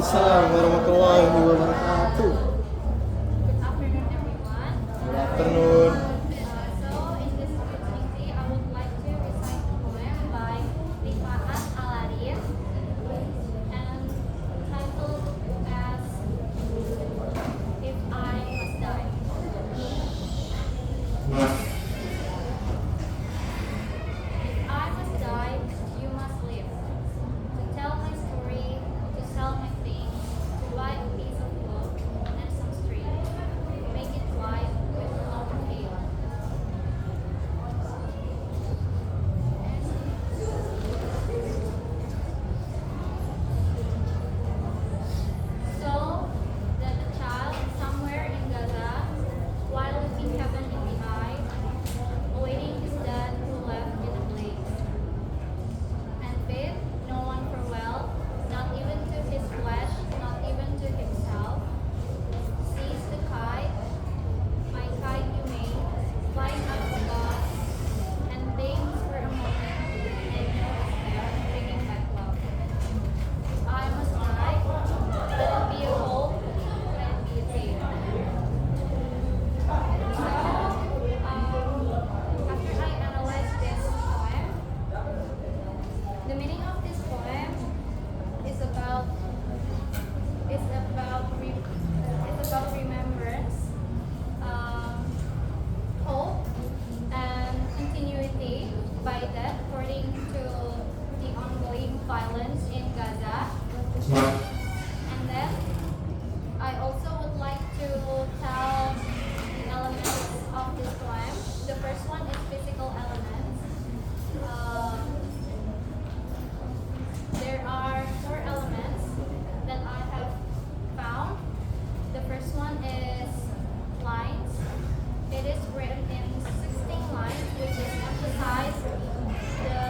Waalaikumsalam warahmatullahi wabarakatuh. Good afternoon, everyone. Good afternoon. So, in this opportunity, I would like to recite a poem by Rifat Alaris and titled as If I Must Die. If I must die, you must live. To tell my story, to sell my things, to buy a piece of book and some string. Make it wide with no tail. So that the child somewhere in Gaza, while looking heaven in the eye, awaiting his dad who left in a blaze, and bid no one farewell, not even to his flesh, not even to himself, sees the kite, my kite you made, flying up above, and thinks for a moment, and knows there, bringing back love. If I must die, let it be a hope, let it be a tale. So, after I analyze this poem, the meaning of this poem is about remembrance, hope, and continuity by that according to the ongoing violence in Gaza. And then I also would like to tell the elements of this poem. The first one is physical elements. There are four elements that I have found. The first one is lines. It is written in 16 lines, which is emphasize the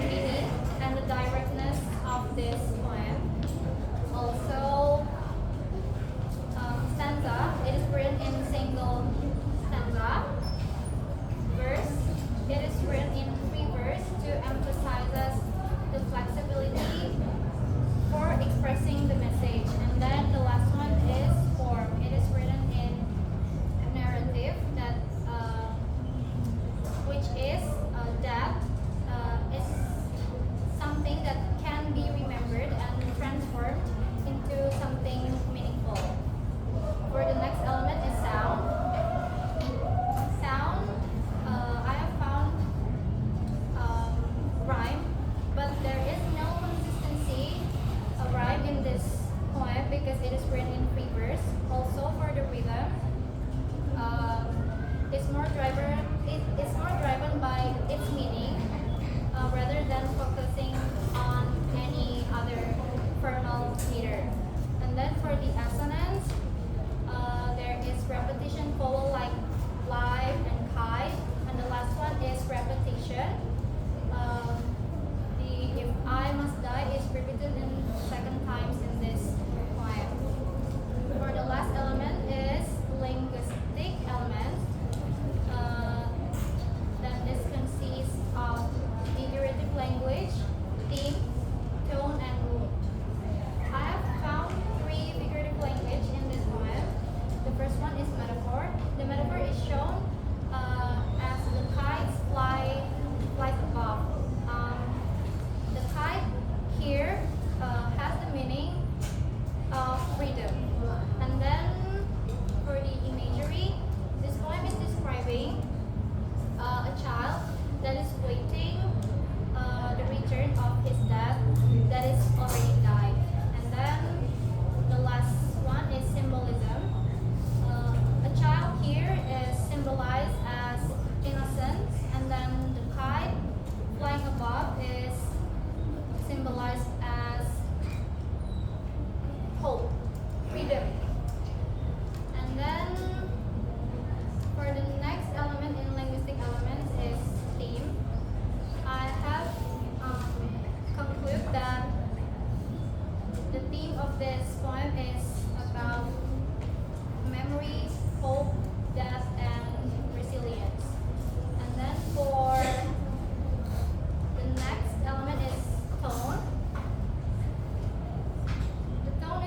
meaning and the directness of this poem. Also, stanza. It is written in single stanza. Verse. It is written in three verse to emphasize the flexibility for expressing the message. And then the last one is form. It is written in narrative that which is that is something that can be remembered and transformed into something meaningful. For the next element is sound. Sound, I have found rhyme, but there is no consistency of rhyme in this poem because it is written in free verse. Also for the rhythm, it's more driven by its meaning rather than focusing on any other formal meter. And then for the assonance, there is repetition vowel like live and kite, and the last one is repetition. The if I must die is repeated in second times in this poem. For the last element is linguistic element. Then this consists of figurative language, theme, tone, and mood. I have found three figurative language in this poem. The first one is metaphor. The metaphor is shown as the kites flies above. The kite here has the meaning of freedom. And then for the imagery, this poem is describing a child that is waiting the return of his dad that is already died. And then the last one is symbolism. A child here is symbolized as innocence, and then the kite flying above is symbolized as hope, freedom. And then for the next element in linguistic elements is theme. I have concluded that the theme of this poem is about memory, hope, death, and resilience. And then for the next element is tone. The tone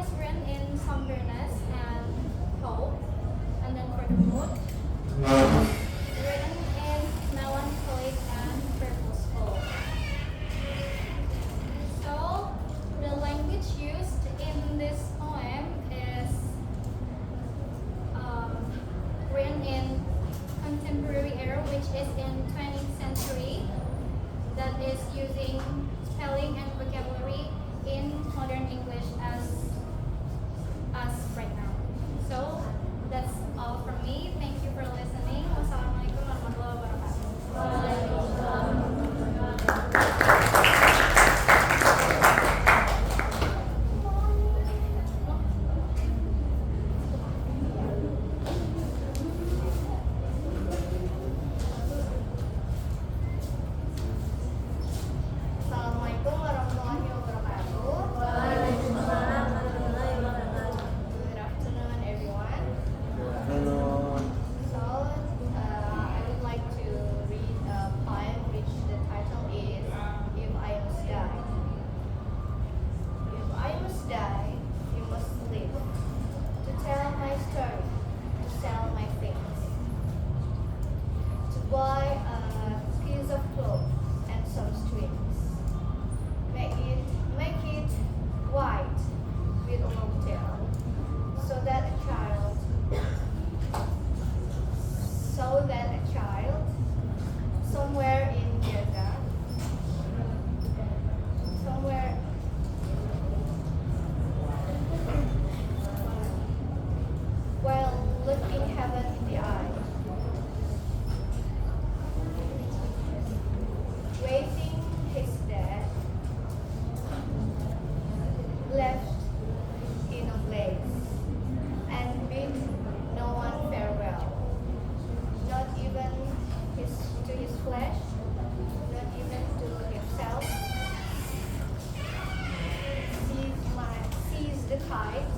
kite,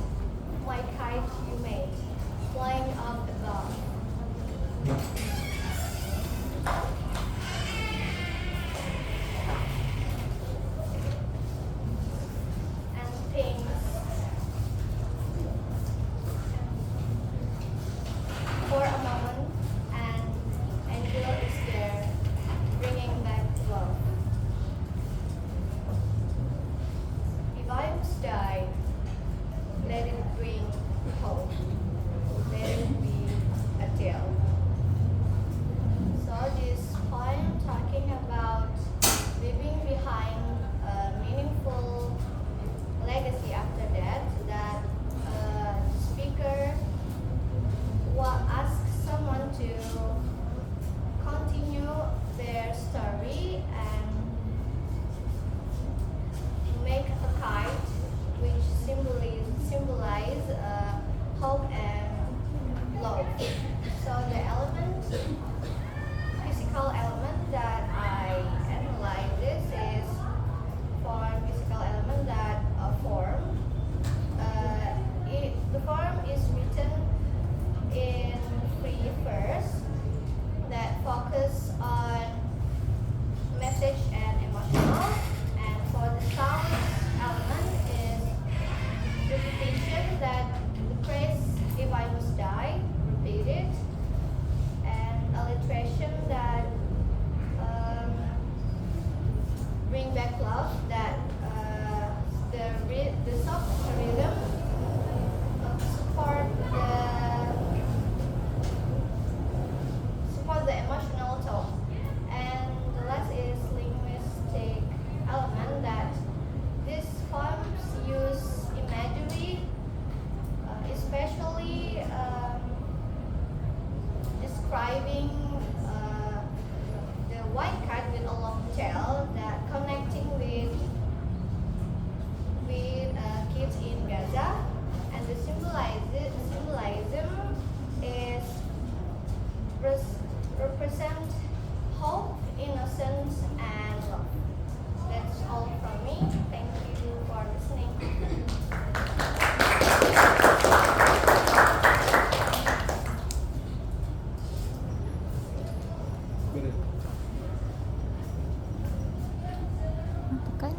my kite you made, flying up above. And things. For a moment, an angel is there, bringing back love. If I must die, let it bring hope. Let it be a tale. So this poem talking about leaving behind a meaningful legacy after death, that the speaker asks someone to continue their story and make a kite which symbolize hope and love. So the physical element that I analyze this is physical element that form. The form is written in three verse that focus on message and emotional, and for the sound element is repetition, that the phrase if I must die, repeat it, and alliteration that bring back love, that the soft rhythm support the emotional tone, and the last is linguistic element, that these poems use imagery, especially describing the white cat with a long tail that connecting with kids in Gaza, and the symbolism is represent hope, innocence, and love. That's all from me. Thank you for listening. Beres. Kan?